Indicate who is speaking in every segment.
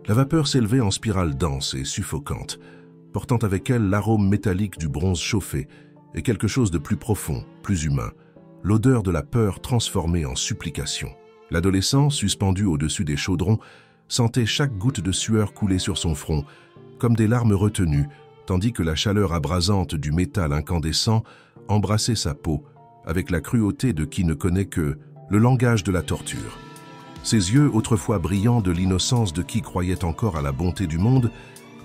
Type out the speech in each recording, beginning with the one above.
Speaker 1: La vapeur s'élevait en spirale dense et suffocante, portant avec elle l'arôme métallique du bronze chauffé et quelque chose de plus profond, plus humain, l'odeur de la peur transformée en supplication. L'adolescent, suspendu au-dessus des chaudrons, sentait chaque goutte de sueur couler sur son front, comme des larmes retenues, tandis que la chaleur abrasante du métal incandescent embrassait sa peau, avec la cruauté de qui ne connaît que le langage de la torture. Ses yeux, autrefois brillants de l'innocence de qui croyait encore à la bonté du monde,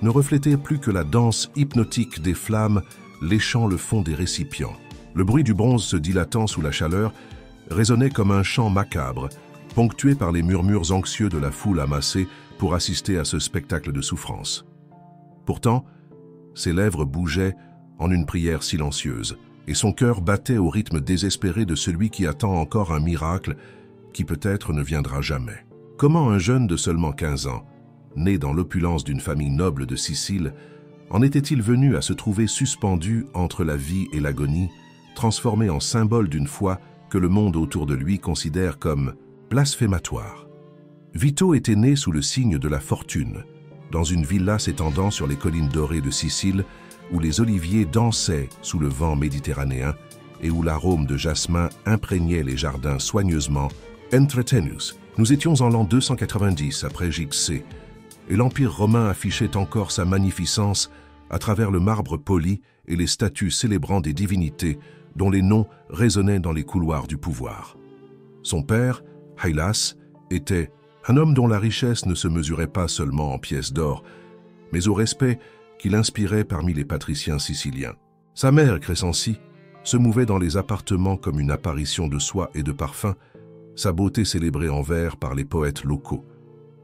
Speaker 1: ne reflétaient plus que la danse hypnotique des flammes léchant le fond des récipients. Le bruit du bronze se dilatant sous la chaleur résonnait comme un chant macabre, ponctué par les murmures anxieux de la foule amassée pour assister à ce spectacle de souffrance. Pourtant, ses lèvres bougeaient en une prière silencieuse, et son cœur battait au rythme désespéré de celui qui attend encore un miracle qui peut-être ne viendra jamais. Comment un jeune de seulement 15 ans, né dans l'opulence d'une famille noble de Sicile, en était-il venu à se trouver suspendu entre la vie et l'agonie, transformé en symbole d'une foi que le monde autour de lui considère comme blasphématoire? Vito était né sous le signe de la fortune, dans une villa s'étendant sur les collines dorées de Sicile, où les oliviers dansaient sous le vent méditerranéen et où l'arôme de jasmin imprégnait les jardins soigneusement entretenus. Nous étions en l'an 290 après JC, et l'Empire romain affichait encore sa magnificence à travers le marbre poli et les statues célébrant des divinités dont les noms résonnaient dans les couloirs du pouvoir. Son père, Hylas, était un homme dont la richesse ne se mesurait pas seulement en pièces d'or, mais au respect qu'il inspirait parmi les patriciens siciliens. Sa mère, Crescencie, se mouvait dans les appartements comme une apparition de soie et de parfum, sa beauté célébrée en vers par les poètes locaux.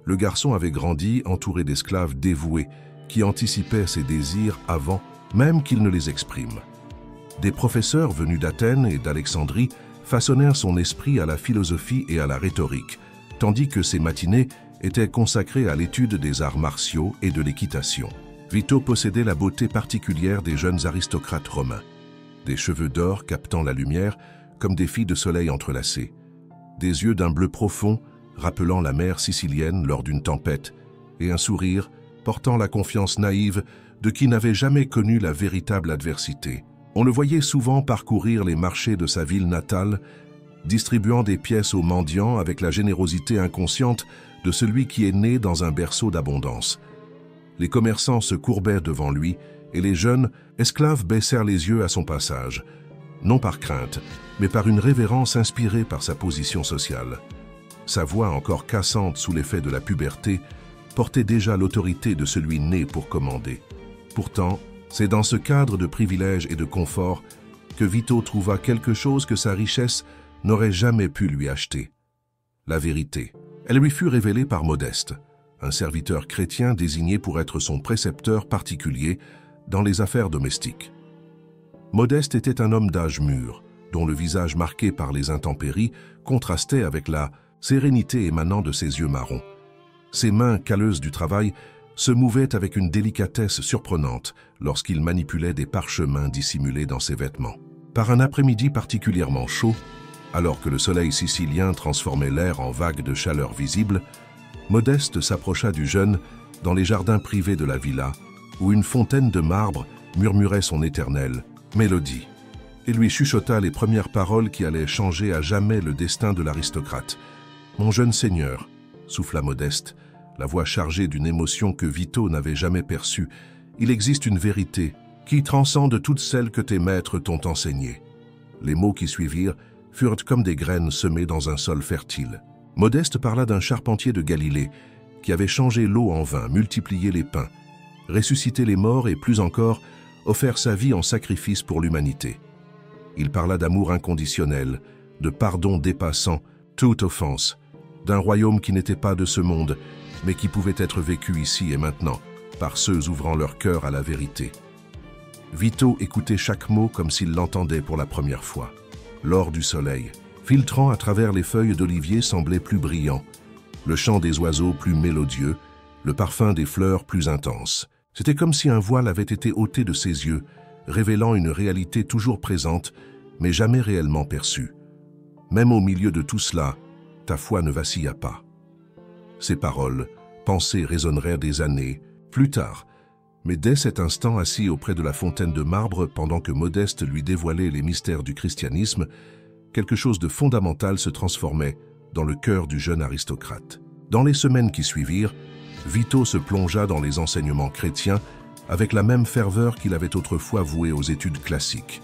Speaker 1: Le garçon avait grandi entouré d'esclaves dévoués qui anticipaient ses désirs avant même qu'il ne les exprime. Des professeurs venus d'Athènes et d'Alexandrie façonnèrent son esprit à la philosophie et à la rhétorique, tandis que ses matinées étaient consacrées à l'étude des arts martiaux et de l'équitation. Vito possédait la beauté particulière des jeunes aristocrates romains, des cheveux d'or captant la lumière comme des filles de soleil entrelacées, des yeux d'un bleu profond rappelant la mer sicilienne lors d'une tempête, et un sourire portant la confiance naïve de qui n'avait jamais connu la véritable adversité. On le voyait souvent parcourir les marchés de sa ville natale, distribuant des pièces aux mendiants avec la générosité inconsciente de celui qui est né dans un berceau d'abondance. Les commerçants se courbaient devant lui et les jeunes esclaves baissèrent les yeux à son passage, non par crainte, mais par une révérence inspirée par sa position sociale. Sa voix, encore cassante sous l'effet de la puberté, portait déjà l'autorité de celui né pour commander. Pourtant, c'est dans ce cadre de privilèges et de confort que Vito trouva quelque chose que sa richesse n'aurait jamais pu lui acheter. La vérité. Elle lui fut révélée par Modeste, un serviteur chrétien désigné pour être son précepteur particulier dans les affaires domestiques. Modeste était un homme d'âge mûr, dont le visage marqué par les intempéries contrastait avec la sérénité émanant de ses yeux marrons. Ses mains calleuses du travail se mouvaient avec une délicatesse surprenante lorsqu'il manipulait des parchemins dissimulés dans ses vêtements. Par un après-midi particulièrement chaud, alors que le soleil sicilien transformait l'air en vagues de chaleur visible, Modeste s'approcha du jeune dans les jardins privés de la villa, où une fontaine de marbre murmurait son éternelle mélodie, et lui chuchota les premières paroles qui allaient changer à jamais le destin de l'aristocrate. « Mon jeune seigneur », souffla Modeste, la voix chargée d'une émotion que Vito n'avait jamais perçue, « il existe une vérité qui transcende toutes celles que tes maîtres t'ont enseignées. » Les mots qui suivirent furent comme des graines semées dans un sol fertile. Modeste parla d'un charpentier de Galilée qui avait changé l'eau en vin, multiplié les pains, ressuscité les morts et plus encore, offert sa vie en sacrifice pour l'humanité. Il parla d'amour inconditionnel, de pardon dépassant toute offense, d'un royaume qui n'était pas de ce monde, mais qui pouvait être vécu ici et maintenant, par ceux ouvrant leur cœur à la vérité. Vito écoutait chaque mot comme s'il l'entendait pour la première fois. L'or du soleil, filtrant à travers les feuilles d'olivier, semblait plus brillant, le chant des oiseaux plus mélodieux, le parfum des fleurs plus intense. C'était comme si un voile avait été ôté de ses yeux, révélant une réalité toujours présente, mais jamais réellement perçue. Même au milieu de tout cela, ta foi ne vacilla pas. Ces paroles, pensées résonneraient des années plus tard. Mais dès cet instant, assis auprès de la fontaine de marbre, pendant que Modeste lui dévoilait les mystères du christianisme, quelque chose de fondamental se transformait dans le cœur du jeune aristocrate. Dans les semaines qui suivirent, Vito se plongea dans les enseignements chrétiens avec la même ferveur qu'il avait autrefois vouée aux études classiques.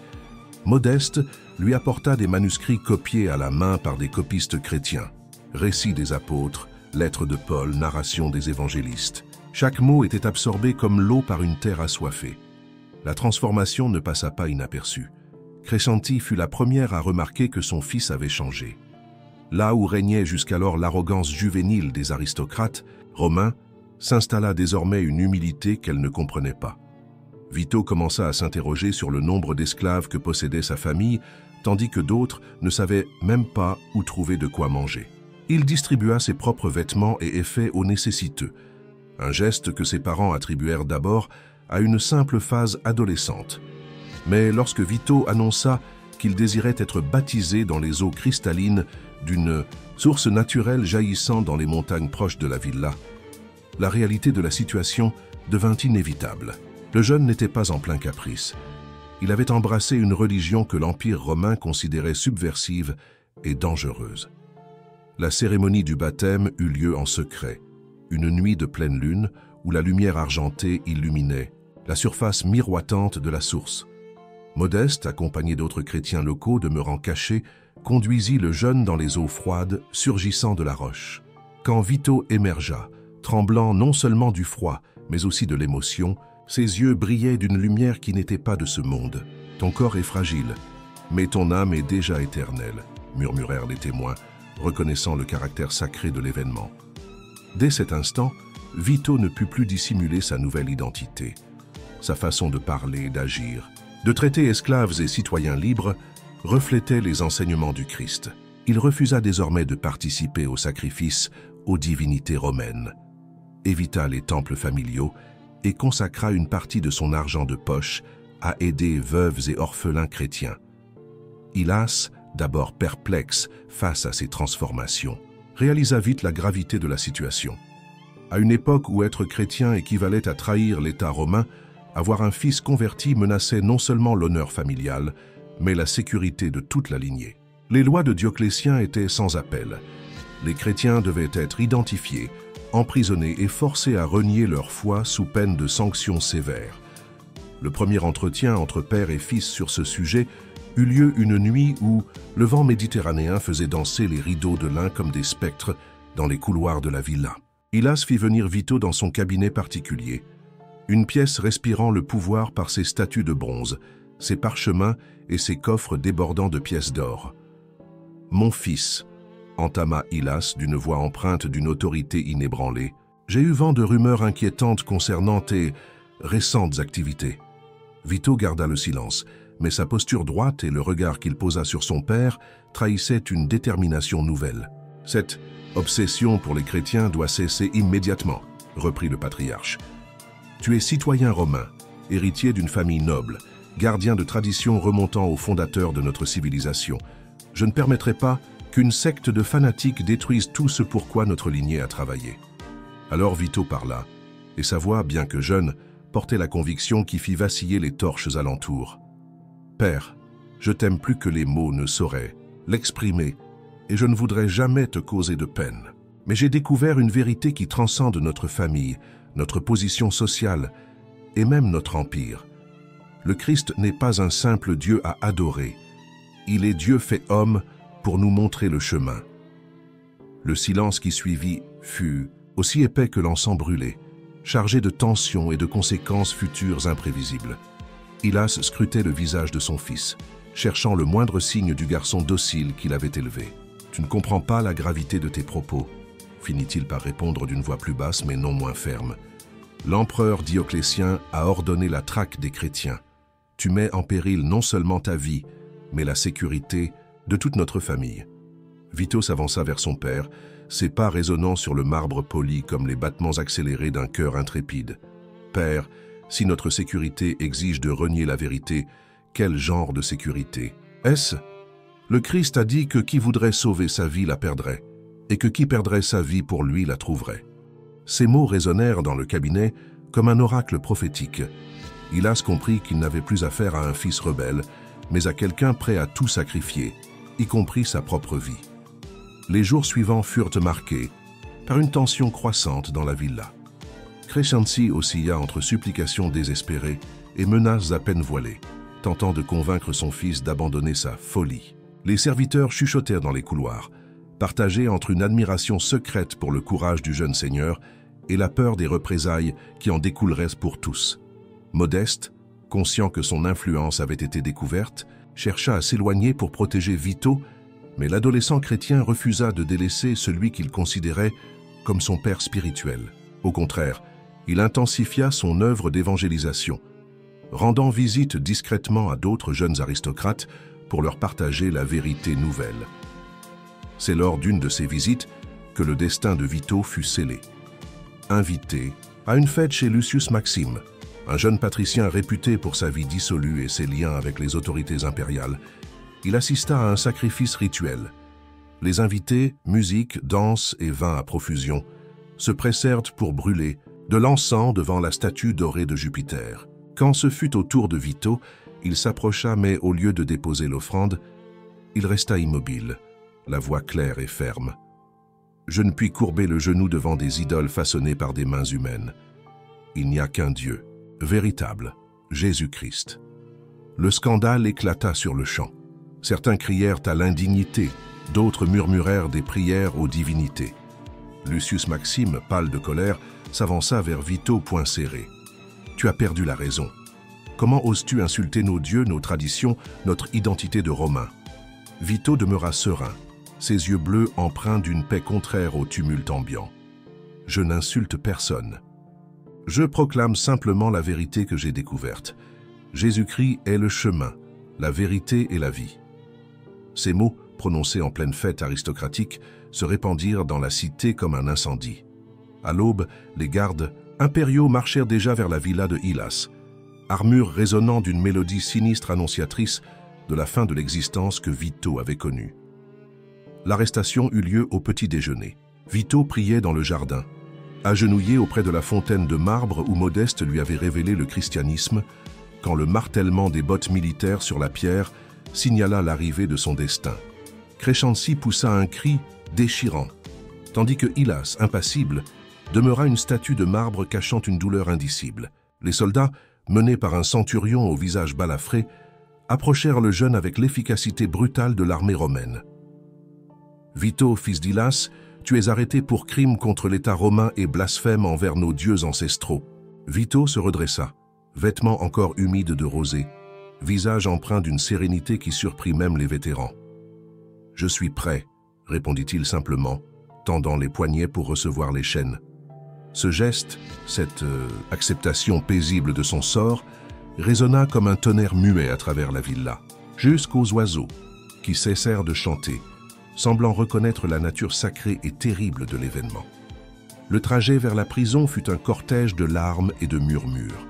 Speaker 1: Modeste lui apporta des manuscrits copiés à la main par des copistes chrétiens. Récits des apôtres, lettres de Paul, narration des évangélistes. Chaque mot était absorbé comme l'eau par une terre assoiffée. La transformation ne passa pas inaperçue. Crescenti fut la première à remarquer que son fils avait changé. Là où régnait jusqu'alors l'arrogance juvénile des aristocrates, Romain s'installa désormais une humilité qu'elle ne comprenait pas. Vito commença à s'interroger sur le nombre d'esclaves que possédait sa famille, tandis que d'autres ne savaient même pas où trouver de quoi manger. Il distribua ses propres vêtements et effets aux nécessiteux, un geste que ses parents attribuèrent d'abord à une simple phase adolescente. Mais lorsque Vito annonça qu'il désirait être baptisé dans les eaux cristallines d'une source naturelle jaillissant dans les montagnes proches de la villa, la réalité de la situation devint inévitable. Le jeune n'était pas en plein caprice. Il avait embrassé une religion que l'Empire romain considérait subversive et dangereuse. La cérémonie du baptême eut lieu en secret, une nuit de pleine lune où la lumière argentée illuminait la surface miroitante de la source. Modeste, accompagné d'autres chrétiens locaux demeurant cachés, conduisit le jeune dans les eaux froides surgissant de la roche. Quand Vito émergea, tremblant non seulement du froid, mais aussi de l'émotion, ses yeux brillaient d'une lumière qui n'était pas de ce monde. « Ton corps est fragile, mais ton âme est déjà éternelle », murmurèrent les témoins, reconnaissant le caractère sacré de l'événement. Dès cet instant, Vito ne put plus dissimuler sa nouvelle identité. Sa façon de parler, d'agir, de traiter esclaves et citoyens libres reflétait les enseignements du Christ. Il refusa désormais de participer au sacrifice aux divinités romaines, évita les temples familiaux et consacra une partie de son argent de poche à aider veuves et orphelins chrétiens. Hylas, d'abord perplexe face à ces transformations, réalisa vite la gravité de la situation. À une époque où être chrétien équivalait à trahir l'État romain, avoir un fils converti menaçait non seulement l'honneur familial, mais la sécurité de toute la lignée. Les lois de Dioclétien étaient sans appel. Les chrétiens devaient être identifiés, emprisonnés et forcés à renier leur foi sous peine de sanctions sévères. Le premier entretien entre père et fils sur ce sujet eut lieu une nuit où le vent méditerranéen faisait danser les rideaux de lin comme des spectres dans les couloirs de la villa. Hylas fit venir Vito dans son cabinet particulier, une pièce respirant le pouvoir par ses statues de bronze, ses parchemins et ses coffres débordant de pièces d'or. « Mon fils », entama Hylas d'une voix empreinte d'une autorité inébranlée, « j'ai eu vent de rumeurs inquiétantes concernant tes récentes activités. » Vito garda le silence, mais sa posture droite et le regard qu'il posa sur son père trahissaient une détermination nouvelle. « Cette obsession pour les chrétiens doit cesser immédiatement, » reprit le patriarche. « Tu es citoyen romain, héritier d'une famille noble, gardien de traditions remontant aux fondateurs de notre civilisation. Je ne permettrai pas qu'une secte de fanatiques détruise tout ce pour quoi notre lignée a travaillé. » Alors Vito parla, et sa voix, bien que jeune, portait la conviction qui fit vaciller les torches alentour. « Père, je t'aime plus que les mots ne sauraient l'exprimer, et je ne voudrais jamais te causer de peine. Mais j'ai découvert une vérité qui transcende notre famille, notre position sociale, et même notre empire. Le Christ n'est pas un simple Dieu à adorer. Il est Dieu fait homme pour nous montrer le chemin. » Le silence qui suivit fut aussi épais que l'encens brûlé, chargé de tensions et de conséquences futures imprévisibles. Hylas scrutait le visage de son fils, cherchant le moindre signe du garçon docile qu'il avait élevé. « Tu ne comprends pas la gravité de tes propos », finit-il par répondre d'une voix plus basse mais non moins ferme. « L'empereur Dioclétien a ordonné la traque des chrétiens. Tu mets en péril non seulement ta vie, mais la sécurité de toute notre famille. » Vito s'avança vers son père, ses pas résonnant sur le marbre poli comme les battements accélérés d'un cœur intrépide. « Père, si notre sécurité exige de renier la vérité, quel genre de sécurité? Est-ce? Le Christ a dit que qui voudrait sauver sa vie la perdrait, et que qui perdrait sa vie pour lui la trouverait. Ces mots résonnèrent dans le cabinet comme un oracle prophétique. Hylas comprit qu'il n'avait plus affaire à un fils rebelle, mais à quelqu'un prêt à tout sacrifier, y compris sa propre vie. Les jours suivants furent marqués par une tension croissante dans la villa. Crescenzi oscilla entre supplications désespérées et menaces à peine voilées, tentant de convaincre son fils d'abandonner sa folie. Les serviteurs chuchotèrent dans les couloirs, partagés entre une admiration secrète pour le courage du jeune seigneur et la peur des représailles qui en découleraient pour tous. Modeste, conscient que son influence avait été découverte, chercha à s'éloigner pour protéger Vito, mais l'adolescent chrétien refusa de délaisser celui qu'il considérait comme son père spirituel. Au contraire, il intensifia son œuvre d'évangélisation, rendant visite discrètement à d'autres jeunes aristocrates pour leur partager la vérité nouvelle. C'est lors d'une de ces visites que le destin de Vito fut scellé. Invité à une fête chez Lucius Maxime, un jeune patricien réputé pour sa vie dissolue et ses liens avec les autorités impériales, il assista à un sacrifice rituel. Les invités, musique, danse et vin à profusion, se pressèrent pour brûler de l'encens devant la statue dorée de Jupiter. Quand ce fut au tour de Vito, il s'approcha, mais au lieu de déposer l'offrande, il resta immobile, la voix claire et ferme. « Je ne puis courber le genou devant des idoles façonnées par des mains humaines. Il n'y a qu'un Dieu, véritable, Jésus-Christ. » Le scandale éclata sur le champ. Certains crièrent à l'indignité, d'autres murmurèrent des prières aux divinités. Lucius Maxime, pâle de colère, s'avança vers Vito, poing serré. « Tu as perdu la raison. Comment oses-tu insulter nos dieux, nos traditions, notre identité de Romains ?» Vito demeura serein, ses yeux bleus empreints d'une paix contraire au tumulte ambiant. « Je n'insulte personne. Je proclame simplement la vérité que j'ai découverte. Jésus-Christ est le chemin, la vérité et la vie. » Ces mots, prononcés en pleine fête aristocratique, se répandirent dans la cité comme un incendie. À l'aube, les gardes impériaux marchèrent déjà vers la villa de Hylas, armure résonnant d'une mélodie sinistre annonciatrice de la fin de l'existence que Vito avait connue. L'arrestation eut lieu au petit déjeuner. Vito priait dans le jardin, agenouillé auprès de la fontaine de marbre où Modeste lui avait révélé le christianisme, quand le martèlement des bottes militaires sur la pierre signala l'arrivée de son destin. Crescenzi poussa un cri déchirant, tandis que Hylas, impassible, demeura une statue de marbre cachant une douleur indicible. Les soldats, menés par un centurion au visage balafré, approchèrent le jeune avec l'efficacité brutale de l'armée romaine. « Vito, fils d'Hylas, tu es arrêté pour crime contre l'État romain et blasphème envers nos dieux ancestraux. » Vito se redressa, vêtements encore humides de rosée, visage empreint d'une sérénité qui surprit même les vétérans. « Je suis prêt, » répondit-il simplement, tendant les poignets pour recevoir les chaînes. Ce geste, cette acceptation paisible de son sort, résonna comme un tonnerre muet à travers la villa, jusqu'aux oiseaux, qui cessèrent de chanter, semblant reconnaître la nature sacrée et terrible de l'événement. Le trajet vers la prison fut un cortège de larmes et de murmures.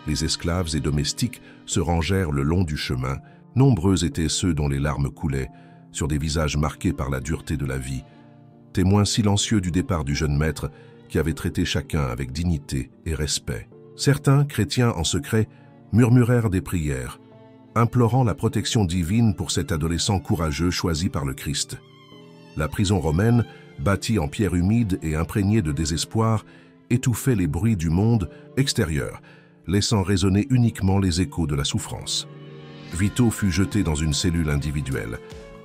Speaker 1: Les esclaves et domestiques se rangèrent le long du chemin, nombreux étaient ceux dont les larmes coulaient, sur des visages marqués par la dureté de la vie, témoins silencieux du départ du jeune maître qui avait traité chacun avec dignité et respect. Certains, chrétiens en secret, murmurèrent des prières, implorant la protection divine pour cet adolescent courageux choisi par le Christ. La prison romaine, bâtie en pierre humide et imprégnée de désespoir, étouffait les bruits du monde extérieur, laissant résonner uniquement les échos de la souffrance. Vito fut jeté dans une cellule individuelle,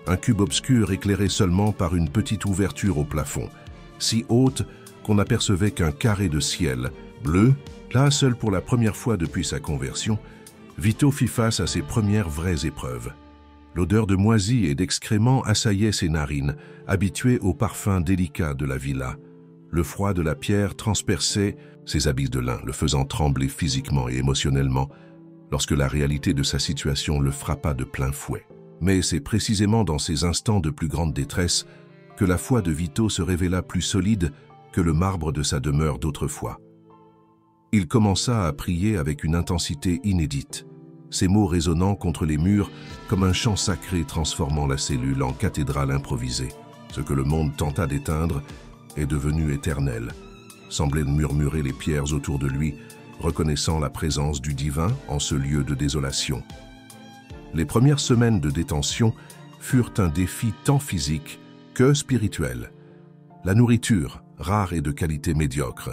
Speaker 1: un cube obscur éclairé seulement par une petite ouverture au plafond, si haute qu'on n'apercevait qu'un carré de ciel bleu. Là, seul pour la première fois depuis sa conversion, Vito fit face à ses premières vraies épreuves. L'odeur de moisie et d'excréments assaillait ses narines, habituées au parfum délicat de la villa. Le froid de la pierre transperçait ses habits de lin, le faisant trembler physiquement et émotionnellement, lorsque la réalité de sa situation le frappa de plein fouet. Mais c'est précisément dans ces instants de plus grande détresse que la foi de Vito se révéla plus solide que le marbre de sa demeure d'autrefois. Il commença à prier avec une intensité inédite, ses mots résonnant contre les murs comme un chant sacré transformant la cellule en cathédrale improvisée. Ce que le monde tenta d'éteindre est devenu éternel, semblaient murmurer les pierres autour de lui, reconnaissant la présence du divin en ce lieu de désolation. Les premières semaines de détention furent un défi tant physique que spirituel. La nourriture, rare et de qualité médiocre,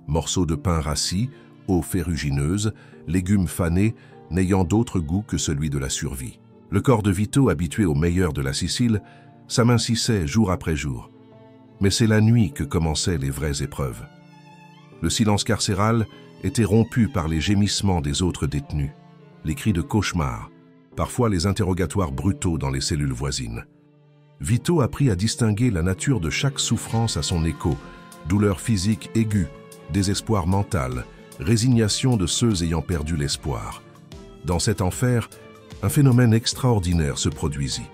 Speaker 1: morceaux de pain rassis, eau ferrugineuse, légumes fanés, n'ayant d'autre goût que celui de la survie. Le corps de Vito, habitué au meilleur de la Sicile, s'amincissait jour après jour. Mais c'est la nuit que commençaient les vraies épreuves. Le silence carcéral était rompu par les gémissements des autres détenus, les cris de cauchemar, parfois les interrogatoires brutaux dans les cellules voisines. Vito apprit à distinguer la nature de chaque souffrance à son écho, douleur physique aiguë, désespoir mental, résignation de ceux ayant perdu l'espoir. Dans cet enfer, un phénomène extraordinaire se produisit.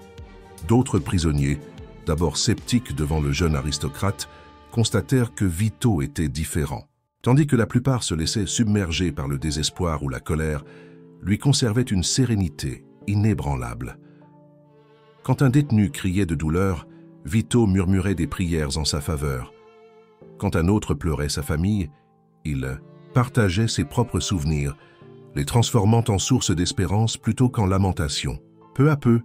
Speaker 1: D'autres prisonniers, d'abord sceptiques devant le jeune aristocrate, constatèrent que Vito était différent. Tandis que la plupart se laissaient submerger par le désespoir ou la colère, lui conservait une sérénité inébranlable. Quand un détenu criait de douleur, Vito murmurait des prières en sa faveur. Quand un autre pleurait sa famille, il partageait ses propres souvenirs, les transformant en source d'espérance plutôt qu'en lamentation. Peu à peu,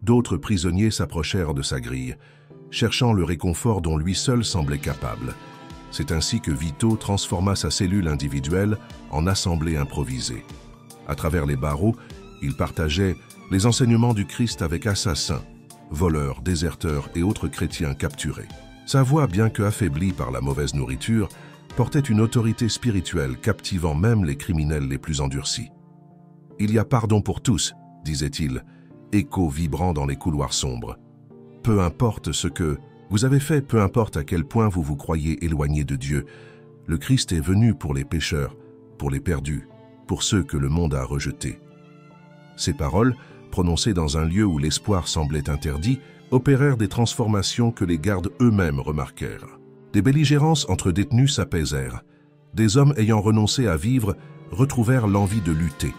Speaker 1: d'autres prisonniers s'approchèrent de sa grille, cherchant le réconfort dont lui seul semblait capable. C'est ainsi que Vito transforma sa cellule individuelle en assemblée improvisée. À travers les barreaux, il partageait les enseignements du Christ avec assassins, voleurs, déserteurs et autres chrétiens capturés. Sa voix, bien que affaiblie par la mauvaise nourriture, portait une autorité spirituelle captivant même les criminels les plus endurcis. « Il y a pardon pour tous », disait-il, écho vibrant dans les couloirs sombres. « Peu importe ce que vous avez fait, peu importe à quel point vous vous croyez éloigné de Dieu, le Christ est venu pour les pécheurs, pour les perdus, pour ceux que le monde a rejetés. » Ces paroles, prononcées dans un lieu où l'espoir semblait interdit, opérèrent des transformations que les gardes eux-mêmes remarquèrent. Des belligérances entre détenus s'apaisèrent. Des hommes ayant renoncé à vivre retrouvèrent l'envie de lutter.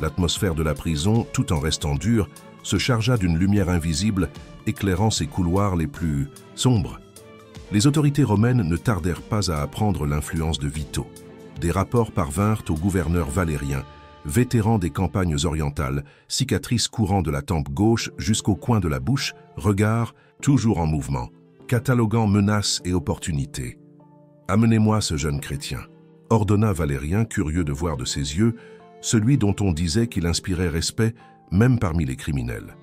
Speaker 1: L'atmosphère de la prison, tout en restant dure, se chargea d'une lumière invisible, éclairant ses couloirs les plus sombres. Les autorités romaines ne tardèrent pas à apprendre l'influence de Vito. Des rapports parvinrent au gouverneur Valérien, vétéran des campagnes orientales, cicatrice courant de la tempe gauche jusqu'au coin de la bouche, regard toujours en mouvement, cataloguant menaces et opportunités. « Amenez-moi ce jeune chrétien », ordonna Valérien, curieux de voir de ses yeux celui dont on disait qu'il inspirait respect même parmi les criminels.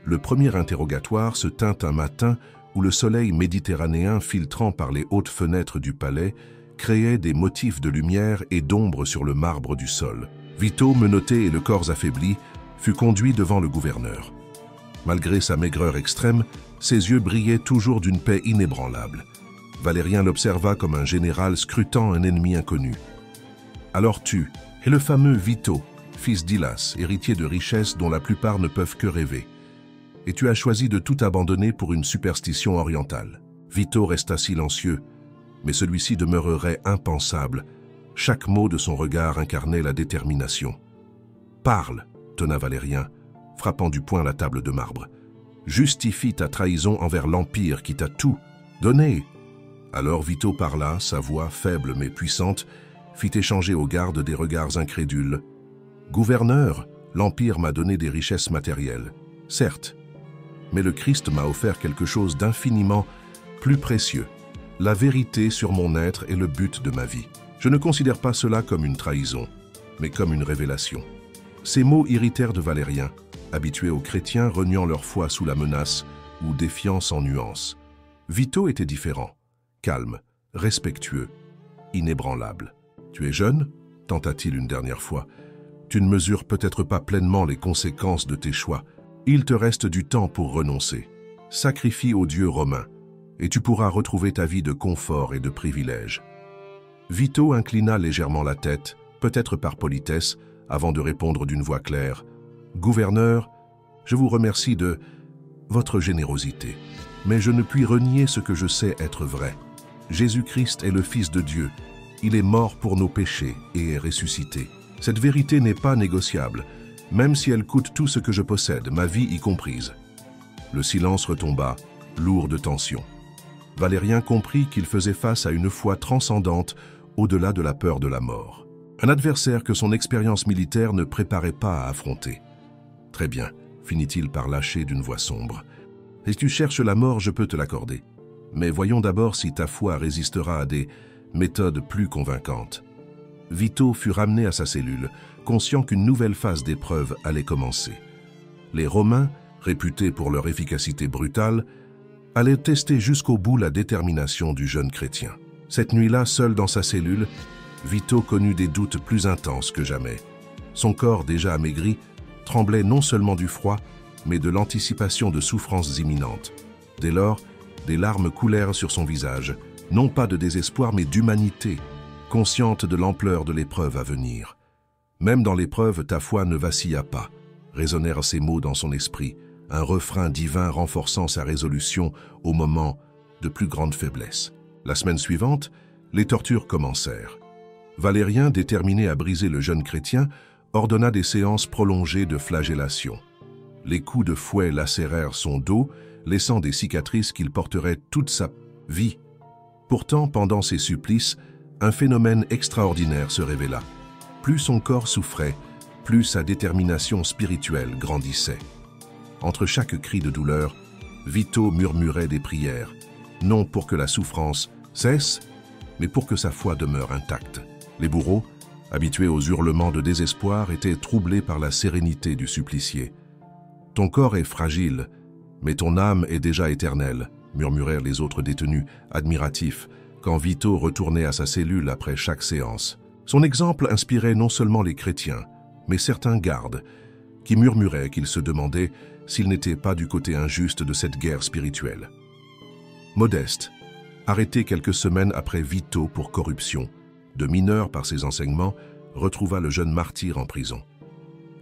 Speaker 1: Le premier interrogatoire se tint un matin où le soleil méditerranéen filtrant par les hautes fenêtres du palais créait des motifs de lumière et d'ombre sur le marbre du sol. Vito, menotté et le corps affaibli, fut conduit devant le gouverneur. Malgré sa maigreur extrême, ses yeux brillaient toujours d'une paix inébranlable. Valérien l'observa comme un général scrutant un ennemi inconnu. « Alors tu es le fameux Vito, fils d'Ilas, héritier de richesses dont la plupart ne peuvent que rêver. Et tu as choisi de tout abandonner pour une superstition orientale. » Vito resta silencieux, mais celui-ci demeurerait impensable. Chaque mot de son regard incarnait la détermination. « Parle !» tonna Valérien, frappant du poing la table de marbre. « Justifie ta trahison envers l'Empire qui t'a tout donné. » Alors Vito parla, sa voix, faible mais puissante, fit échanger aux gardes des regards incrédules. « Gouverneur, l'Empire m'a donné des richesses matérielles, certes, mais le Christ m'a offert quelque chose d'infiniment plus précieux. La vérité sur mon être est le but de ma vie. Je ne considère pas cela comme une trahison, mais comme une révélation. » Ces mots irritèrent de Valérien, habitué aux chrétiens reniant leur foi sous la menace ou défiant sans nuance. Vito était différent, calme, respectueux, inébranlable. « Tu es jeune ?» tenta-t-il une dernière fois. « Tu ne mesures peut-être pas pleinement les conséquences de tes choix. Il te reste du temps pour renoncer. Sacrifie au Dieu romain, et tu pourras retrouver ta vie de confort et de privilèges. » Vito inclina légèrement la tête, peut-être par politesse, avant de répondre d'une voix claire. « Gouverneur, je vous remercie de votre générosité, mais je ne puis renier ce que je sais être vrai. Jésus-Christ est le Fils de Dieu. Il est mort pour nos péchés et est ressuscité. Cette vérité n'est pas négociable, même si elle coûte tout ce que je possède, ma vie y comprise. » Le silence retomba, lourd de tension. Valérien comprit qu'il faisait face à une foi transcendante au-delà de la peur de la mort. Un adversaire que son expérience militaire ne préparait pas à affronter. « Très bien », finit-il par lâcher d'une voix sombre. « Si tu cherches la mort, je peux te l'accorder. Mais voyons d'abord si ta foi résistera à des méthodes plus convaincantes. » Vito fut ramené à sa cellule, conscient qu'une nouvelle phase d'épreuve allait commencer. Les Romains, réputés pour leur efficacité brutale, allaient tester jusqu'au bout la détermination du jeune chrétien. Cette nuit-là, seul dans sa cellule, Vito connut des doutes plus intenses que jamais. Son corps, déjà amaigri, tremblait non seulement du froid, mais de l'anticipation de souffrances imminentes. Dès lors, des larmes coulèrent sur son visage, non pas de désespoir, mais d'humanité, consciente de l'ampleur de l'épreuve à venir. « Même dans l'épreuve, ta foi ne vacilla pas », résonnèrent ces mots dans son esprit, un refrain divin renforçant sa résolution au moment de plus grande faiblesse. La semaine suivante, les tortures commencèrent. Valérien, déterminé à briser le jeune chrétien, ordonna des séances prolongées de flagellation. Les coups de fouet lacérèrent son dos, laissant des cicatrices qu'il porterait toute sa vie. Pourtant, pendant ces supplices, un phénomène extraordinaire se révéla. Plus son corps souffrait, plus sa détermination spirituelle grandissait. Entre chaque cri de douleur, Vito murmurait des prières, non pour que la souffrance cesse, mais pour que sa foi demeure intacte. Les bourreaux, habitués aux hurlements de désespoir, étaient troublés par la sérénité du supplicié. « Ton corps est fragile, mais ton âme est déjà éternelle », murmurèrent les autres détenus, admiratifs, quand Vito retournait à sa cellule après chaque séance. Son exemple inspirait non seulement les chrétiens, mais certains gardes, qui murmuraient qu'ils se demandaient s'ils n'étaient pas du côté injuste de cette guerre spirituelle. Modeste, arrêté quelques semaines après Vito pour corruption, de mineur par ses enseignements, retrouva le jeune martyr en prison.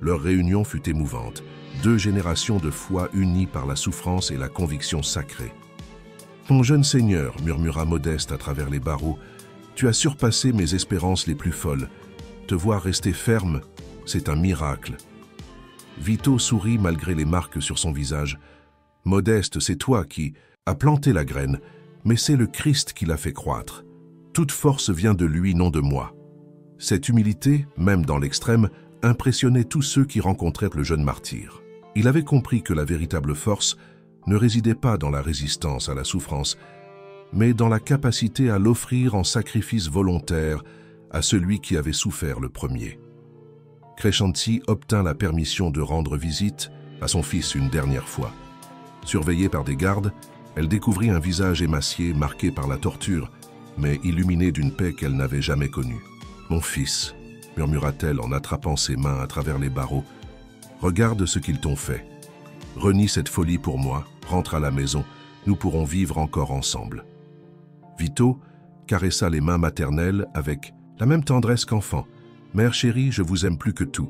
Speaker 1: Leur réunion fut émouvante, 2 générations de foi unies par la souffrance et la conviction sacrée. « Mon jeune Seigneur, » murmura Modeste à travers les barreaux, « tu as surpassé mes espérances les plus folles. Te voir rester ferme, c'est un miracle. » Vito sourit malgré les marques sur son visage. « Modeste, c'est toi qui as planté la graine, mais c'est le Christ qui l'a fait croître. Toute force vient de lui, non de moi. » Cette humilité, même dans l'extrême, impressionnait tous ceux qui rencontrèrent le jeune martyr. Il avait compris que la véritable force ne résidait pas dans la résistance à la souffrance, mais dans la capacité à l'offrir en sacrifice volontaire à celui qui avait souffert le premier. Crescenzi obtint la permission de rendre visite à son fils une dernière fois. Surveillée par des gardes, elle découvrit un visage émacié marqué par la torture, mais illuminé d'une paix qu'elle n'avait jamais connue. « Mon fils », murmura-t-elle en attrapant ses mains à travers les barreaux, « regarde ce qu'ils t'ont fait. Renie cette folie pour moi, rentre à la maison, nous pourrons vivre encore ensemble. » Vito caressa les mains maternelles avec la même tendresse qu'enfant. « Mère chérie, je vous aime plus que tout,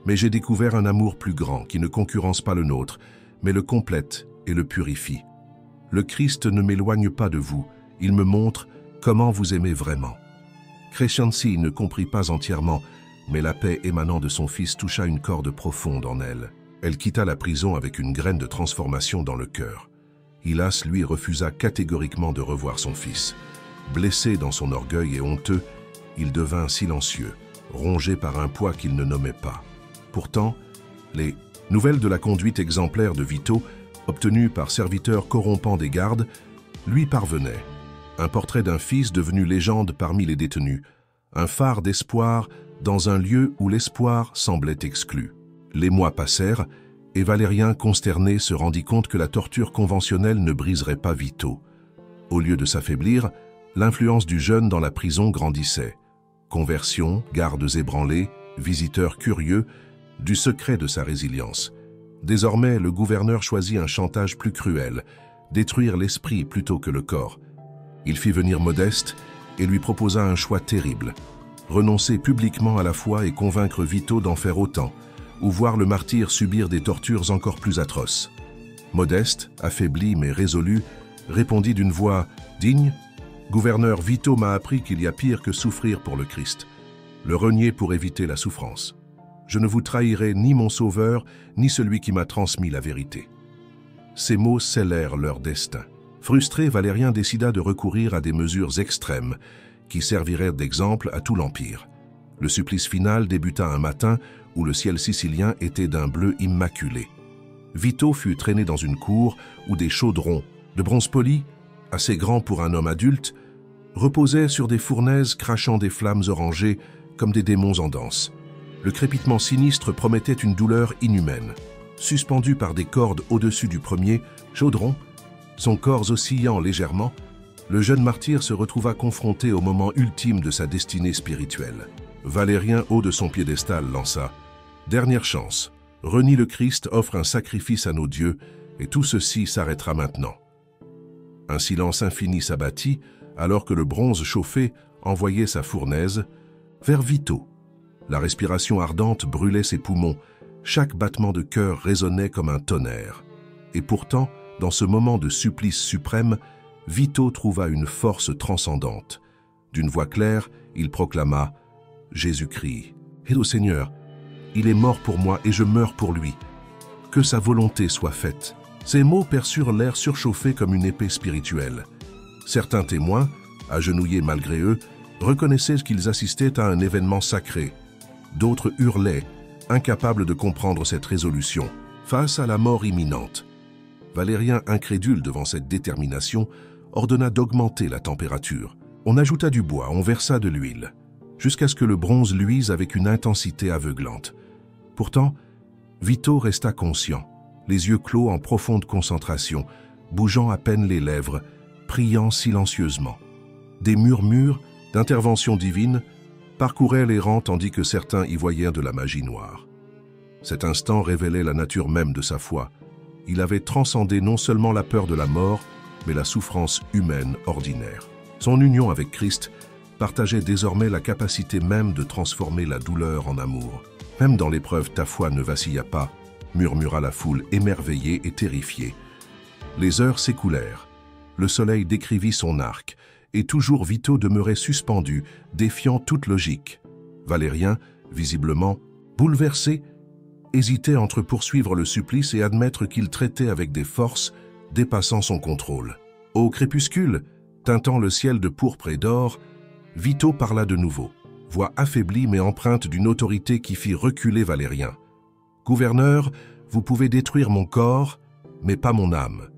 Speaker 1: mais j'ai découvert un amour plus grand qui ne concurrence pas le nôtre, mais le complète et le purifie. Le Christ ne m'éloigne pas de vous, il me montre comment vous aimez vraiment. » Crescenzi ne comprit pas entièrement, mais la paix émanant de son fils toucha une corde profonde en elle. Elle quitta la prison avec une graine de transformation dans le cœur. Hylas, lui, refusa catégoriquement de revoir son fils. Blessé dans son orgueil et honteux, il devint silencieux, rongé par un poids qu'il ne nommait pas. Pourtant, les nouvelles de la conduite exemplaire de Vito, obtenues par serviteurs corrompants des gardes, lui parvenaient. Un portrait d'un fils devenu légende parmi les détenus, un phare d'espoir dans un lieu où l'espoir semblait exclu. Les mois passèrent, et Valérien, consterné, se rendit compte que la torture conventionnelle ne briserait pas Vito. Au lieu de s'affaiblir, l'influence du jeune dans la prison grandissait. Conversion, gardes ébranlés, visiteurs curieux, du secret de sa résilience. Désormais, le gouverneur choisit un chantage plus cruel, détruire l'esprit plutôt que le corps. Il fit venir Modeste et lui proposa un choix terrible. Renoncer publiquement à la foi et convaincre Vito d'en faire autant, ou voir le martyr subir des tortures encore plus atroces. Modeste, affaibli mais résolu, répondit d'une voix digne « Gouverneur, Vito m'a appris qu'il y a pire que souffrir pour le Christ. Le renier pour éviter la souffrance. Je ne vous trahirai ni mon sauveur, ni celui qui m'a transmis la vérité. » Ces mots scellèrent leur destin. Frustré, Valérien décida de recourir à des mesures extrêmes qui serviraient d'exemple à tout l'Empire. Le supplice final débuta un matin où le ciel sicilien était d'un bleu immaculé. Vito fut traîné dans une cour où des chaudrons de bronze poli, assez grands pour un homme adulte, reposaient sur des fournaises crachant des flammes orangées comme des démons en danse. Le crépitement sinistre promettait une douleur inhumaine. Suspendu par des cordes au-dessus du premier chaudron, son corps oscillant légèrement, le jeune martyr se retrouva confronté au moment ultime de sa destinée spirituelle. Valérien, haut de son piédestal, lança « Dernière chance, renie le Christ offre un sacrifice à nos dieux, et tout ceci s'arrêtera maintenant. » Un silence infini s'abattit, alors que le bronze chauffé envoyait sa fournaise vers Vito. La respiration ardente brûlait ses poumons, chaque battement de cœur résonnait comme un tonnerre. Et pourtant, dans ce moment de supplice suprême, Vito trouva une force transcendante. D'une voix claire, il proclama « Jésus-Christ, aide au Seigneur, il est mort pour moi et je meurs pour lui. Que sa volonté soit faite. » Ces mots perçurent l'air surchauffé comme une épée spirituelle. Certains témoins, agenouillés malgré eux, reconnaissaient qu'ils assistaient à un événement sacré. D'autres hurlaient, incapables de comprendre cette résolution, face à la mort imminente. Valérien, incrédule devant cette détermination, ordonna d'augmenter la température. On ajouta du bois, on versa de l'huile, jusqu'à ce que le bronze luise avec une intensité aveuglante. Pourtant, Vito resta conscient, les yeux clos en profonde concentration, bougeant à peine les lèvres, priant silencieusement. Des murmures d'intervention divine parcouraient les rangs tandis que certains y voyaient de la magie noire. Cet instant révélait la nature même de sa foi. Il avait transcendé non seulement la peur de la mort, mais la souffrance humaine ordinaire. Son union avec Christ partageait désormais la capacité même de transformer la douleur en amour. Même dans l'épreuve, ta foi ne vacilla pas, murmura la foule émerveillée et terrifiée. Les heures s'écoulèrent. Le soleil décrivit son arc, et toujours Vito demeurait suspendu, défiant toute logique. Valérien, visiblement bouleversé, hésitait entre poursuivre le supplice et admettre qu'il traitait avec des forces dépassant son contrôle. Au crépuscule, teintant le ciel de pourpre et d'or, Vito parla de nouveau, voix affaiblie mais empreinte d'une autorité qui fit reculer Valérien. « Gouverneur, vous pouvez détruire mon corps, mais pas mon âme.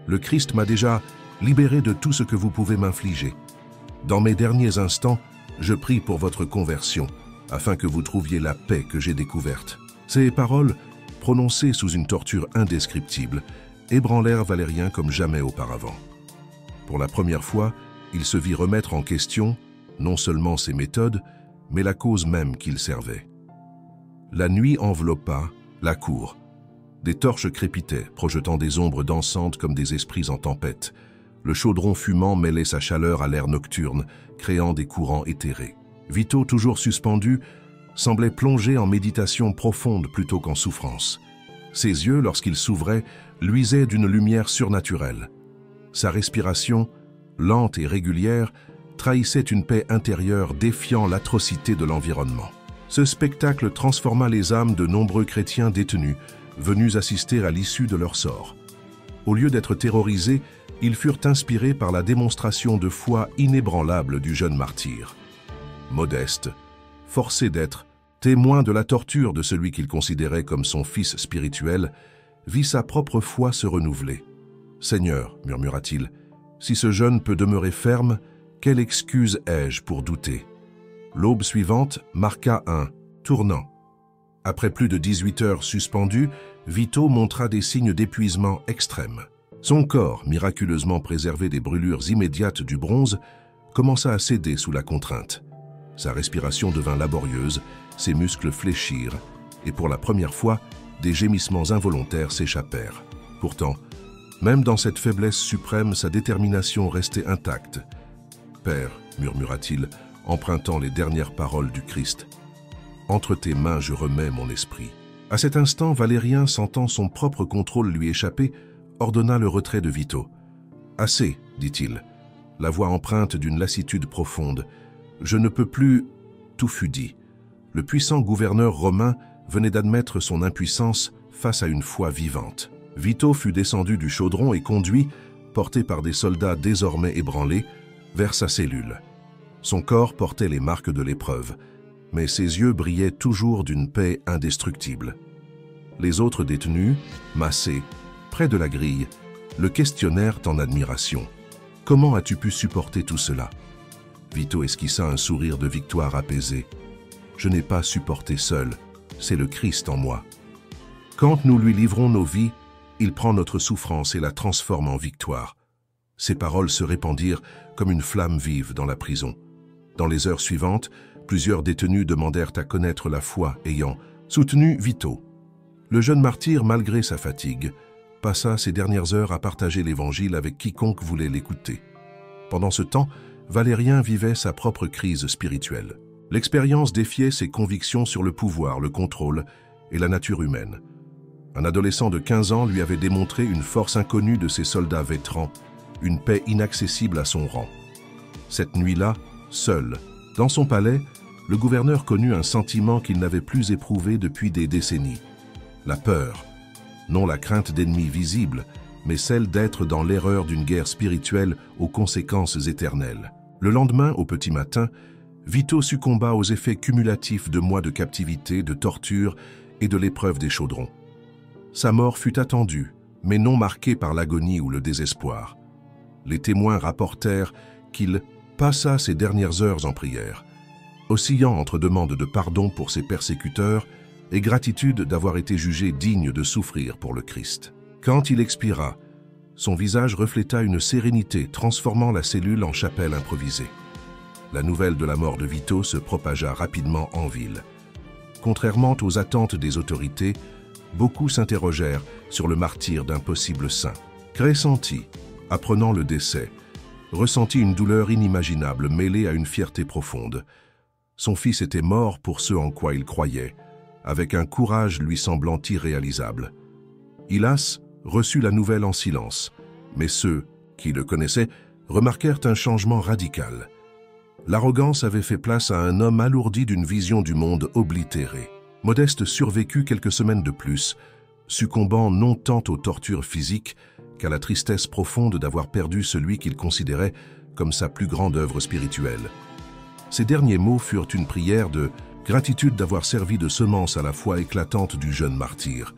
Speaker 1: Le Christ m'a déjà libéré de tout ce que vous pouvez m'infliger. Dans mes derniers instants, je prie pour votre conversion, afin que vous trouviez la paix que j'ai découverte. » Ces paroles, prononcées sous une torture indescriptible, ébranlèrent Valérien comme jamais auparavant. Pour la première fois, il se vit remettre en question non seulement ses méthodes, mais la cause même qu'il servait. La nuit enveloppa la cour. Des torches crépitaient, projetant des ombres dansantes comme des esprits en tempête. Le chaudron fumant mêlait sa chaleur à l'air nocturne, créant des courants éthérés. Vito, toujours suspendu, semblait plongé en méditation profonde plutôt qu'en souffrance. Ses yeux, lorsqu'ils s'ouvraient, luisaient d'une lumière surnaturelle. Sa respiration, lente et régulière, trahissait une paix intérieure défiant l'atrocité de l'environnement. Ce spectacle transforma les âmes de nombreux chrétiens détenus, venus assister à l'issue de leur sort. Au lieu d'être terrorisés, ils furent inspirés par la démonstration de foi inébranlable du jeune martyr. Modeste, forcé d'être témoin de la torture de celui qu'il considérait comme son fils spirituel, vit sa propre foi se renouveler. « Seigneur, murmura-t-il, si ce jeune peut demeurer ferme, quelle excuse ai-je pour douter ?» L'aube suivante marqua un tournant. Après plus de 18 heures suspendues, Vito montra des signes d'épuisement extrême. Son corps, miraculeusement préservé des brûlures immédiates du bronze, commença à céder sous la contrainte. Sa respiration devint laborieuse, ses muscles fléchirent, et pour la première fois, des gémissements involontaires s'échappèrent. Pourtant, même dans cette faiblesse suprême, sa détermination restait intacte. « Père, murmura-t-il, empruntant les dernières paroles du Christ, « entre tes mains je remets mon esprit. » À cet instant, Valérien, sentant son propre contrôle lui échapper, ordonna le retrait de Vito. « Assez, dit-il, la voix empreinte d'une lassitude profonde. Je ne peux plus... » Tout fut dit. Le puissant gouverneur romain venait d'admettre son impuissance face à une foi vivante. Vito fut descendu du chaudron et conduit, porté par des soldats désormais ébranlés, vers sa cellule. Son corps portait les marques de l'épreuve, mais ses yeux brillaient toujours d'une paix indestructible. Les autres détenus, massés, près de la grille, le questionnèrent en admiration. « Comment as-tu pu supporter tout cela ?» Vito esquissa un sourire de victoire apaisé. « Je n'ai pas supporté seul, c'est le Christ en moi. Quand nous lui livrons nos vies, il prend notre souffrance et la transforme en victoire. » Ces paroles se répandirent comme une flamme vive dans la prison. Dans les heures suivantes, plusieurs détenus demandèrent à connaître la foi ayant soutenu Vito. Le jeune martyr, malgré sa fatigue, passa ses dernières heures à partager l'Évangile avec quiconque voulait l'écouter. Pendant ce temps, Valérien vivait sa propre crise spirituelle. L'expérience défiait ses convictions sur le pouvoir, le contrôle et la nature humaine. Un adolescent de 15 ans lui avait démontré une force inconnue de ses soldats vétérans, une paix inaccessible à son rang. Cette nuit-là, seul, dans son palais, le gouverneur connut un sentiment qu'il n'avait plus éprouvé depuis des décennies. La peur, non la crainte d'ennemis visibles, mais celle d'être dans l'erreur d'une guerre spirituelle aux conséquences éternelles. Le lendemain, au petit matin, Vito succomba aux effets cumulatifs de mois de captivité, de torture et de l'épreuve des chaudrons. Sa mort fut attendue, mais non marquée par l'agonie ou le désespoir. Les témoins rapportèrent qu'il passa ses dernières heures en prière, oscillant entre demande de pardon pour ses persécuteurs et gratitude d'avoir été jugé digne de souffrir pour le Christ. Quand il expira, son visage refléta une sérénité transformant la cellule en chapelle improvisée. La nouvelle de la mort de Vito se propagea rapidement en ville. Contrairement aux attentes des autorités, beaucoup s'interrogèrent sur le martyre d'un possible saint. Crescenti, apprenant le décès, ressentit une douleur inimaginable mêlée à une fierté profonde. Son fils était mort pour ce en quoi il croyait, avec un courage lui semblant irréalisable. Hylas reçut la nouvelle en silence, mais ceux qui le connaissaient remarquèrent un changement radical. L'arrogance avait fait place à un homme alourdi d'une vision du monde oblitérée. Modeste survécut quelques semaines de plus, succombant non tant aux tortures physiques qu'à la tristesse profonde d'avoir perdu celui qu'il considérait comme sa plus grande œuvre spirituelle. Ses derniers mots furent une prière de gratitude d'avoir servi de semence à la foi éclatante du jeune martyr.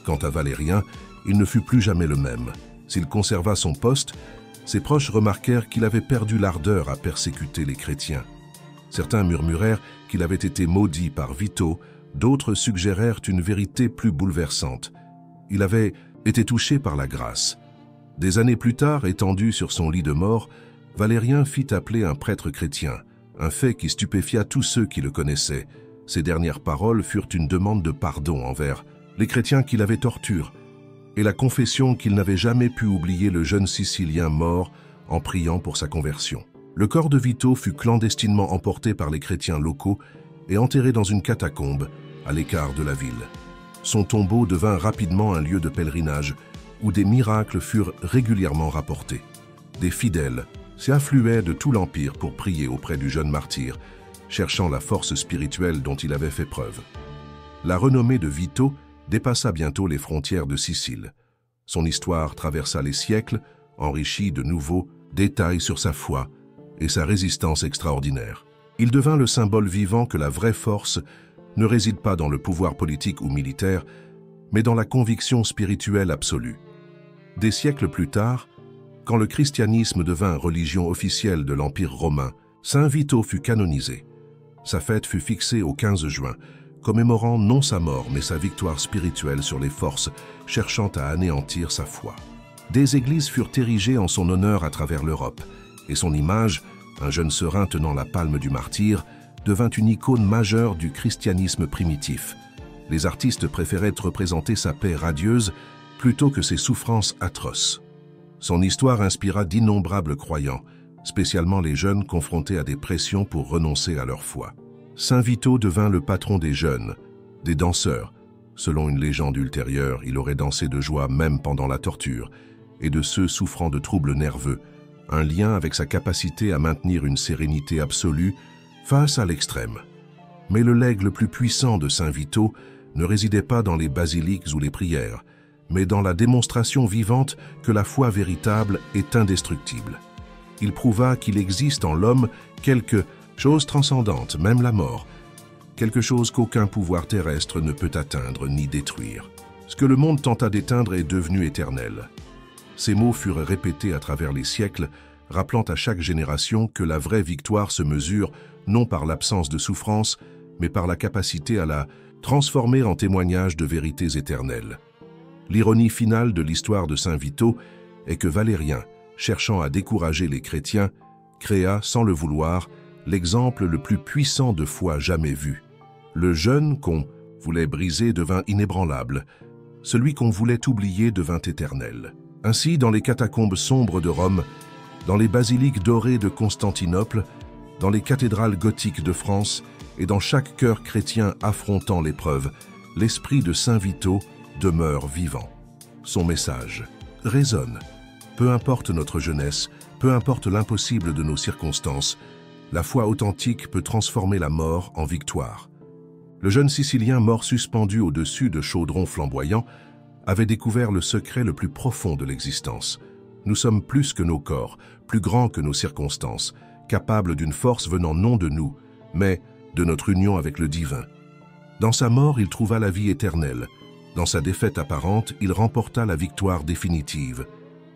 Speaker 1: Quant à Valérien, il ne fut plus jamais le même. S'il conserva son poste, ses proches remarquèrent qu'il avait perdu l'ardeur à persécuter les chrétiens. Certains murmurèrent qu'il avait été maudit par Vito, d'autres suggérèrent une vérité plus bouleversante. Il avait été touché par la grâce. Des années plus tard, étendu sur son lit de mort, Valérien fit appeler un prêtre chrétien, un fait qui stupéfia tous ceux qui le connaissaient. Ses dernières paroles furent une demande de pardon envers les chrétiens qui l'avaient torturé, et la confession qu'il n'avait jamais pu oublier le jeune Sicilien mort en priant pour sa conversion. Le corps de Vito fut clandestinement emporté par les chrétiens locaux et enterré dans une catacombe à l'écart de la ville. Son tombeau devint rapidement un lieu de pèlerinage où des miracles furent régulièrement rapportés. Des fidèles s'y affluaient de tout l'Empire pour prier auprès du jeune martyr, cherchant la force spirituelle dont il avait fait preuve. La renommée de Vito dépassa bientôt les frontières de Sicile. Son histoire traversa les siècles, enrichie de nouveaux détails sur sa foi et sa résistance extraordinaire. Il devint le symbole vivant que la vraie force ne réside pas dans le pouvoir politique ou militaire, mais dans la conviction spirituelle absolue. Des siècles plus tard, quand le christianisme devint religion officielle de l'Empire romain, Saint Vito fut canonisé. Sa fête fut fixée au 15 juin, commémorant non sa mort mais sa victoire spirituelle sur les forces cherchant à anéantir sa foi. Des églises furent érigées en son honneur à travers l'Europe, et son image, un jeune serein tenant la palme du martyr, devint une icône majeure du christianisme primitif. Les artistes préféraient représenter sa paix radieuse plutôt que ses souffrances atroces. Son histoire inspira d'innombrables croyants, spécialement les jeunes confrontés à des pressions pour renoncer à leur foi. Saint Vito devint le patron des jeunes, des danseurs. Selon une légende ultérieure, il aurait dansé de joie même pendant la torture, et de ceux souffrant de troubles nerveux, un lien avec sa capacité à maintenir une sérénité absolue face à l'extrême. Mais le legs le plus puissant de Saint Vito ne résidait pas dans les basiliques ou les prières, mais dans la démonstration vivante que la foi véritable est indestructible. Il prouva qu'il existe en l'homme quelque chose transcendante, même la mort, quelque chose qu'aucun pouvoir terrestre ne peut atteindre ni détruire. Ce que le monde tenta d'éteindre est devenu éternel. Ces mots furent répétés à travers les siècles, rappelant à chaque génération que la vraie victoire se mesure non par l'absence de souffrance, mais par la capacité à la transformer en témoignage de vérités éternelles. L'ironie finale de l'histoire de Saint Vito est que Valérien, cherchant à décourager les chrétiens, créa, sans le vouloir, l'exemple le plus puissant de foi jamais vu. Le jeune qu'on voulait briser devint inébranlable, celui qu'on voulait oublier devint éternel. Ainsi, dans les catacombes sombres de Rome, dans les basiliques dorées de Constantinople, dans les cathédrales gothiques de France et dans chaque cœur chrétien affrontant l'épreuve, l'esprit de Saint Vito demeure vivant. Son message résonne. Peu importe notre jeunesse, peu importe l'impossible de nos circonstances, la foi authentique peut transformer la mort en victoire. Le jeune Sicilien mort suspendu au-dessus de chaudrons flamboyants avait découvert le secret le plus profond de l'existence. Nous sommes plus que nos corps, plus grands que nos circonstances, capables d'une force venant non de nous, mais de notre union avec le divin. Dans sa mort, il trouva la vie éternelle. Dans sa défaite apparente, il remporta la victoire définitive.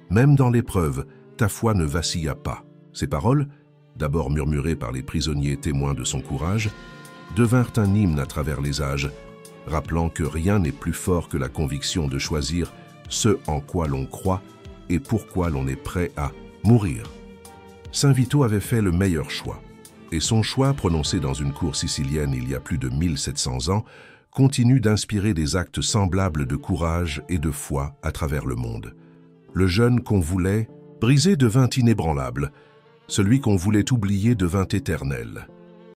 Speaker 1: Même dans l'épreuve, ta foi ne vacilla pas. Ces paroles, d'abord murmurées par les prisonniers témoins de son courage, devinrent un hymne à travers les âges, rappelant que rien n'est plus fort que la conviction de choisir ce en quoi l'on croit et pourquoi l'on est prêt à mourir. Saint Vito avait fait le meilleur choix, et son choix, prononcé dans une cour sicilienne il y a plus de 1700 ans, continue d'inspirer des actes semblables de courage et de foi à travers le monde. Le jeune qu'on voulait briser devint inébranlable, celui qu'on voulait oublier devint éternel.